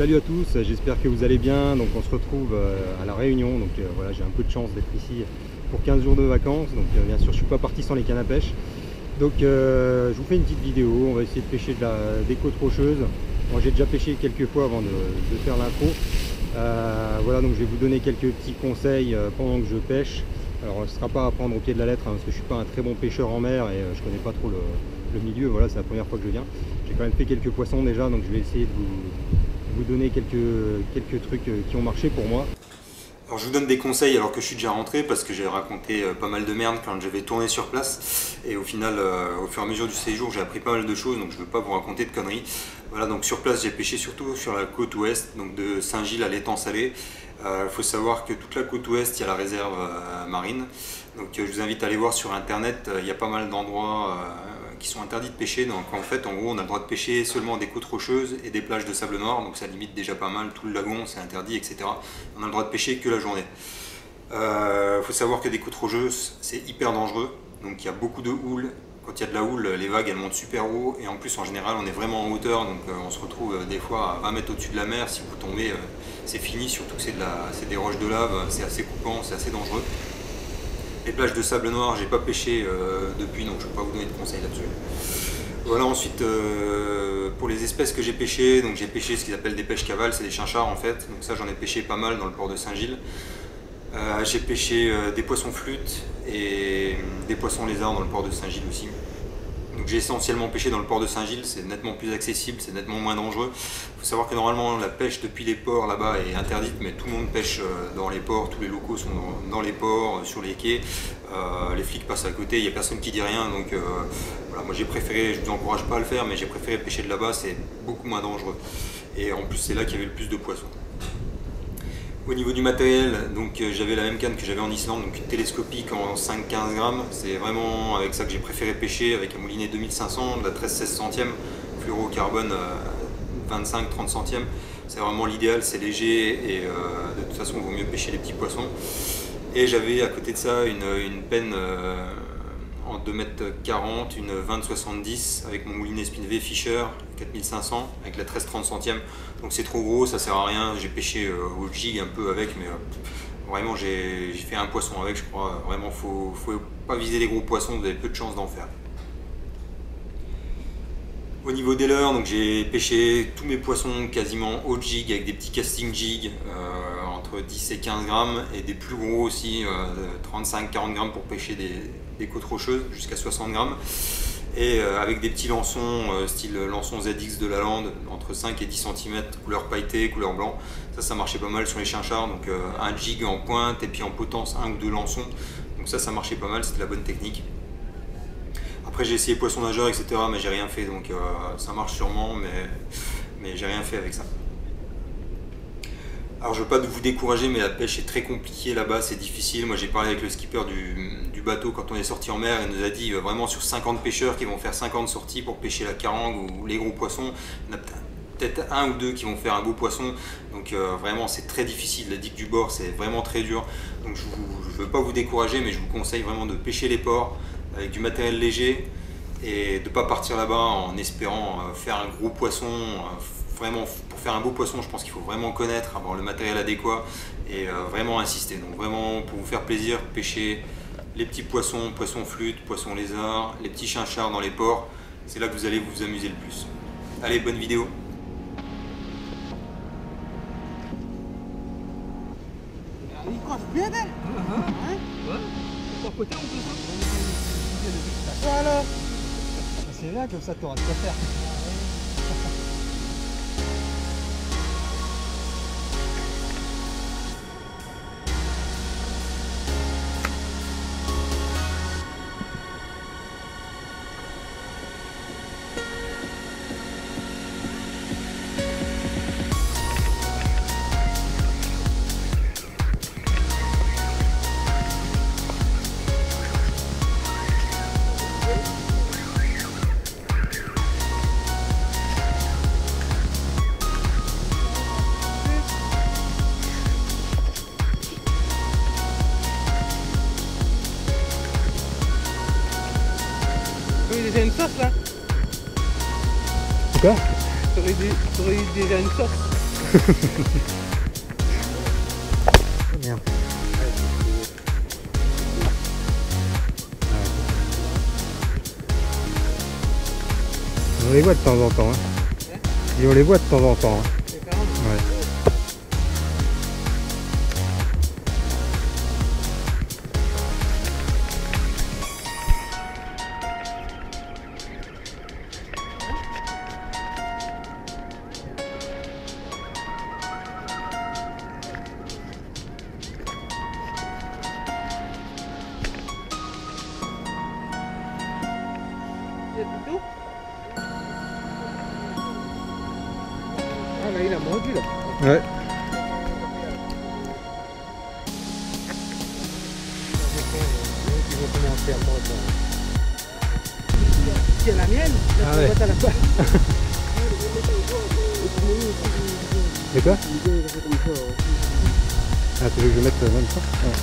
Salut à tous, j'espère que vous allez bien. Donc on se retrouve à La Réunion. Donc voilà, j'ai un peu de chance d'être ici pour 15 jours de vacances. Donc bien sûr je suis pas parti sans les cannes à pêche. Donc je vous fais une petite vidéo, on va essayer de pêcher des côtes rocheuses. Moi j'ai déjà pêché quelques fois avant de faire l'intro. Voilà, donc je vais vous donner quelques petits conseils pendant que je pêche. Alors ce ne sera pas à prendre au pied de la lettre, hein, parce que je suis pas un très bon pêcheur en mer et je connais pas trop le milieu. Voilà, c'est la première fois que je viens. J'ai quand même fait quelques poissons déjà, donc je vais essayer de vous donner quelques trucs qui ont marché pour moi. Alors je vous donne des conseils alors que je suis déjà rentré parce que j'ai raconté pas mal de merde quand j'avais tourné sur place et au final au fur et à mesure du séjour j'ai appris pas mal de choses, donc je ne veux pas vous raconter de conneries. Voilà, donc sur place j'ai pêché surtout sur la côte ouest, donc de Saint-Gilles à l'étang salé. Il faut savoir que toute la côte ouest, il y a la réserve marine, donc je vous invite à aller voir sur internet, il y a pas mal d'endroits qui sont interdits de pêcher. Donc en fait, en gros, on a le droit de pêcher seulement des côtes rocheuses et des plages de sable noir, donc ça limite déjà pas mal, tout le lagon c'est interdit, etc. On a le droit de pêcher que la journée. Faut savoir que des côtes rocheuses c'est hyper dangereux, donc il y a beaucoup de houle. Quand il y a de la houle, les vagues elles montent super haut, et en plus en général on est vraiment en hauteur, donc on se retrouve des fois à 20 mètres au-dessus de la mer. Si vous tombez, c'est fini, surtout que c'est des roches de lave, c'est assez coupant, c'est assez dangereux. Les plages de sable noir, j'ai pas pêché depuis, donc je ne peux pas vous donner de conseils là-dessus. Voilà, ensuite pour les espèces que j'ai pêchées, donc j'ai pêché ce qu'ils appellent des pêches cavales, c'est des chinchards en fait, donc ça j'en ai pêché pas mal dans le port de Saint-Gilles. J'ai pêché des poissons flûtes et des poissons lézards dans le port de Saint-Gilles aussi. Donc j'ai essentiellement pêché dans le port de Saint-Gilles, c'est nettement plus accessible, c'est nettement moins dangereux. Il faut savoir que normalement la pêche depuis les ports là-bas est interdite, mais tout le monde pêche dans les ports, tous les locaux sont dans les ports, sur les quais, les flics passent à côté, il n'y a personne qui dit rien, donc voilà, moi j'ai préféré, je ne vous encourage pas à le faire, mais j'ai préféré pêcher de là-bas, c'est beaucoup moins dangereux. Et en plus c'est là qu'il y avait le plus de poissons. Au niveau du matériel, donc j'avais la même canne que j'avais en Islande, donc une télescopique en 5-15 grammes. C'est vraiment avec ça que j'ai préféré pêcher, avec un moulinet 2500, de la 13-16 centièmes, fluorocarbone 25-30 centièmes. C'est vraiment l'idéal, c'est léger et de toute façon il vaut mieux pêcher les petits poissons. Et j'avais à côté de ça une penne en 2,40 m, une 20-70 avec mon moulinet Spin V Fisher 4500 avec la 13-30 centièmes. Donc c'est trop gros, ça sert à rien. J'ai pêché au jig un peu avec, mais vraiment j'ai fait un poisson avec, je crois. Vraiment, faut pas viser les gros poissons, vous avez peu de chances d'en faire. Au niveau des leurres, donc j'ai pêché tous mes poissons quasiment au jig avec des petits casting jig entre 10 et 15 grammes et des plus gros aussi, 35-40 grammes pour pêcher des côtes rocheuses jusqu'à 60 grammes. Et avec des petits lançons style lançon ZX de la Lande entre 5 et 10 cm, couleur pailletée, couleur blanc. Ça marchait pas mal sur les chinchards, donc un jig en pointe et puis en potence 1 ou 2 lançons. Donc ça marchait pas mal, c'était la bonne technique. Après j'ai essayé poisson nageur, etc. mais j'ai rien fait, donc ça marche sûrement, mais j'ai rien fait avec ça. Alors je ne veux pas vous décourager, mais la pêche est très compliquée là-bas, c'est difficile. Moi j'ai parlé avec le skipper du bateau quand on est sorti en mer, il nous a dit vraiment sur 50 pêcheurs qui vont faire 50 sorties pour pêcher la carangue ou les gros poissons, il y en a peut-être un ou deux qui vont faire un beau poisson. Donc vraiment c'est très difficile, la digue du bord c'est vraiment très dur. Donc je ne veux pas vous décourager, mais je vous conseille vraiment de pêcher les ports avec du matériel léger et de ne pas partir là-bas en espérant faire un gros poisson. Vraiment, pour faire un beau poisson, je pense qu'il faut vraiment connaître, avoir le matériel adéquat et vraiment insister. Donc vraiment, pour vous faire plaisir, pêcher les petits poissons, poissons flûtes, poissons lézards, les petits chinchards dans les ports. C'est là que vous allez vous amuser le plus. Allez, bonne vidéo. Il croche bien d'elle. Côté, on peut ça. Voilà. C'est là, comme ça, tu auras de quoi faire. Déjà une sauce là. Quoi? T'aurais déjà une sauce. Merde. On les voit de temps en temps. Hein. Et on les voit de temps en temps. Hein. Ouais. Ah là il a mordu là. Ouais. Ils vont commencer à mordre. C'est la mienne. Ah ouais. À la fois. C'est quoi? Ah, tu veux que je mette même ça? Ouais.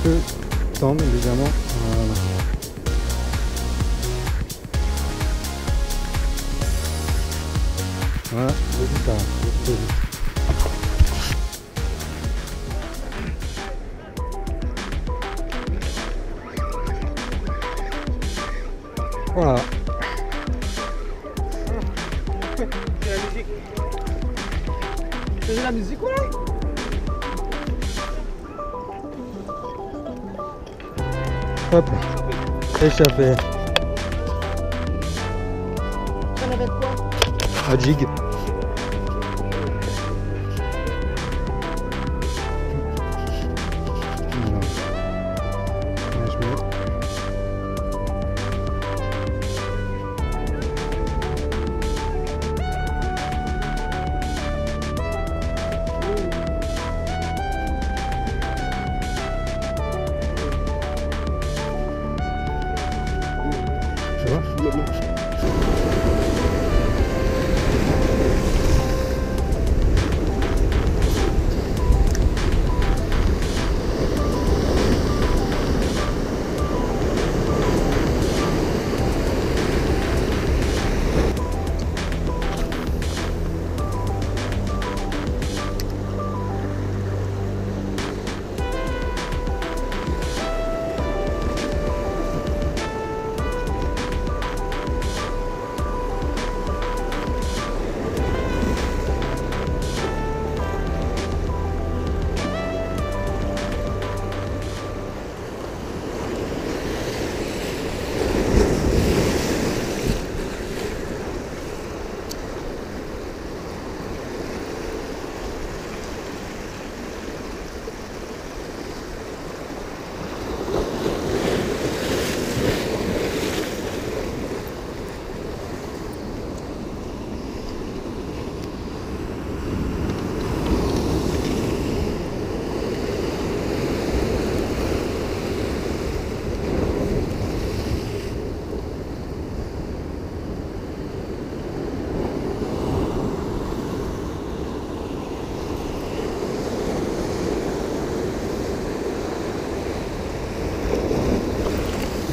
Je peux tendre légèrement. Voilà. Voilà, c'est ça. Voilà. C'est la musique. C'est la musique ou là? Hop, échappé. Ça avait quoi? Un jig. Voilà. Là, je mets. Ça va?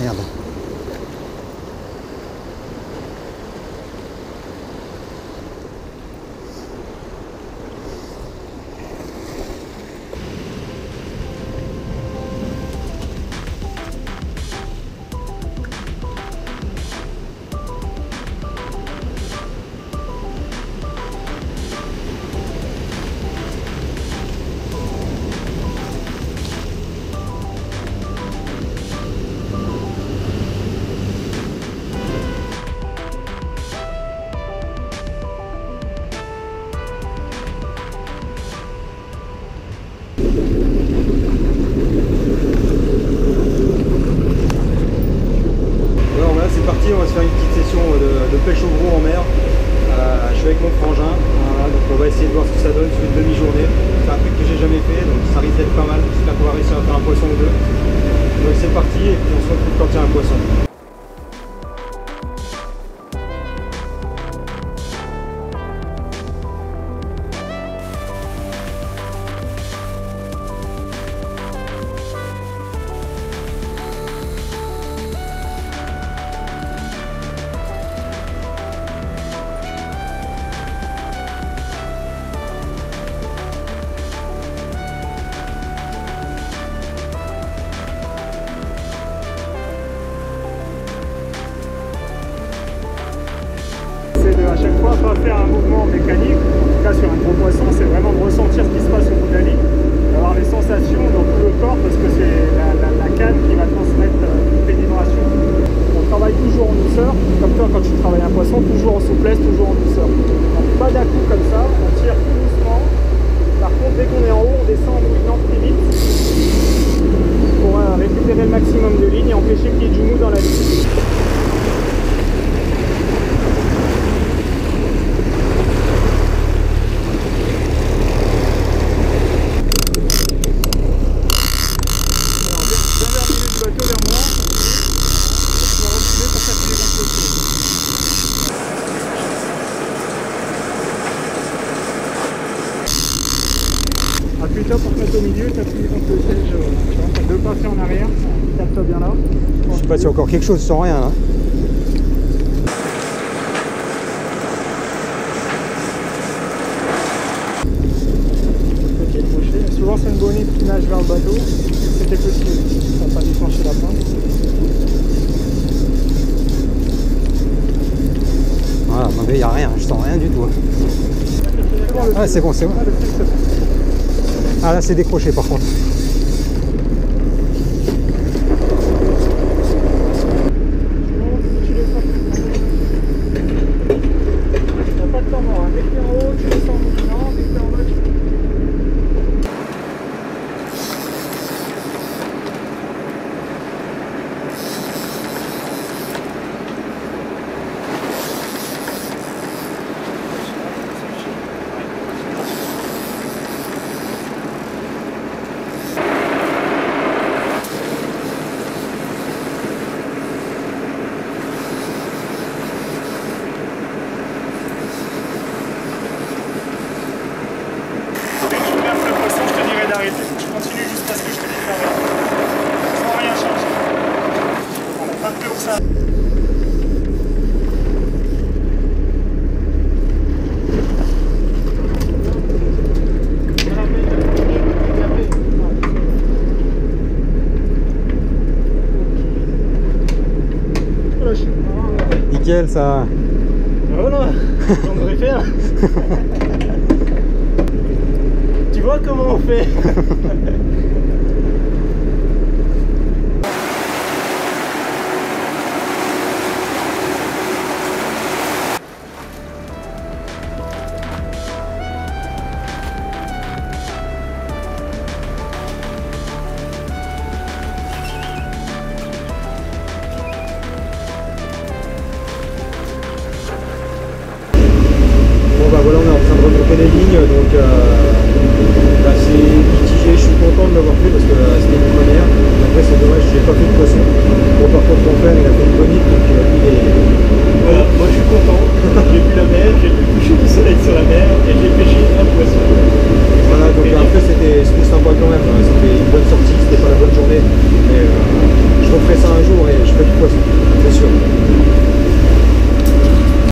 Merde. Alors voilà, c'est parti, on va se faire une petite session de pêche au gros en mer. Je suis avec mon frangin, voilà, donc on va essayer de voir ce que ça donne sur une demi-journée. C'est un truc que j'ai jamais fait, donc ça risque d'être pas mal. J'espère qu'on va réussir à faire un poisson ou deux. Donc c'est parti, et puis on se retrouve quand il y a un poisson. chaque fois, pas faire un mouvement mécanique, en tout cas sur un gros poisson, c'est vraiment de ressentir ce qui se passe au bout de la ligne, d'avoir les sensations dans tout le corps parce que c'est la canne qui va transmettre toutes les vibrations. On travaille toujours en douceur, comme toi quand tu travailles un poisson, toujours en souplesse, toujours en douceur. Donc pas d'un coup comme ça, on tire tout doucement. Par contre, dès qu'on est en haut, on descend en moulinant très vite pour récupérer le maximum de lignes et empêcher qu'il y ait du mou dans la ligne. Appuie-toi pour te mettre au milieu, t'appuies contre le siège, tu vois, t'as deux pas fait en arrière, tape-toi bien là. Je sais pas s'il y a encore quelque chose sans rien là. Ok, bouché. Souvent c'est une bonite qui nage vers le bateau, c'était possible, ça n'a pas déclenché la pointe. Voilà, non mais il n'y a rien, je sens rien du tout. Ah c'est bon, c'est bon. Ah là c'est décroché par contre. Arrêter, je continue jusqu'à ce que je te dise d'arrêter. Sans rien changer. On n'a pas de pour ça. Nickel ça. Voilà, j'en devrais faire. Tu vois comment on fait. Bon bah voilà, on est en train de regrouper les lignes, donc bah, c'est mitigé, je suis content de l'avoir fait parce que c'était une première. Après c'est dommage, j'ai pas fait de poisson. Bon par contre mon frère il a fait une bonite, donc il est... Voilà, moi je suis content. J'ai vu la mer, j'ai vu le coucher du soleil sur la mer et j'ai pêché un poisson. Voilà, donc après c'était sympa quand même, hein. C'était une bonne sortie, c'était pas la bonne journée. Mais je referai ça un jour et je ferai du poisson.